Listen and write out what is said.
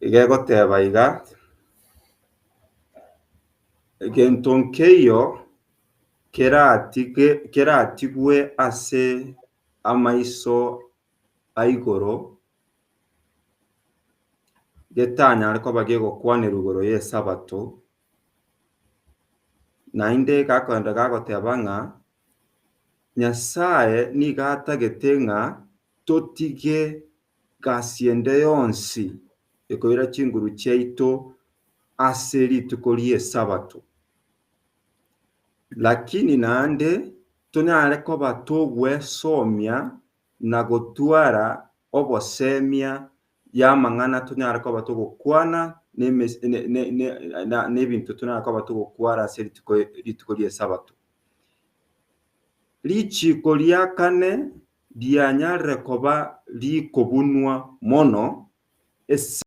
igegoteba iga egento nkeyo keratigwe ase amaiso aigoro getanyare koba gegokwanera igoro ya esabato naende gakoenda gagoteba ng'a Nyasaye niga atagete ng'a totige gasi ende yonsi ekoira chinguru chiaito ase rituko ria esabato. Lakini naende tonyare koba togwesomia na gotwara obosemia ya amang'ana tonyare koba togokwana na ebinto tonyare koba togokwara ase rituko ria esabato. Richiko ria kane rianyarire koba rikobunwa mono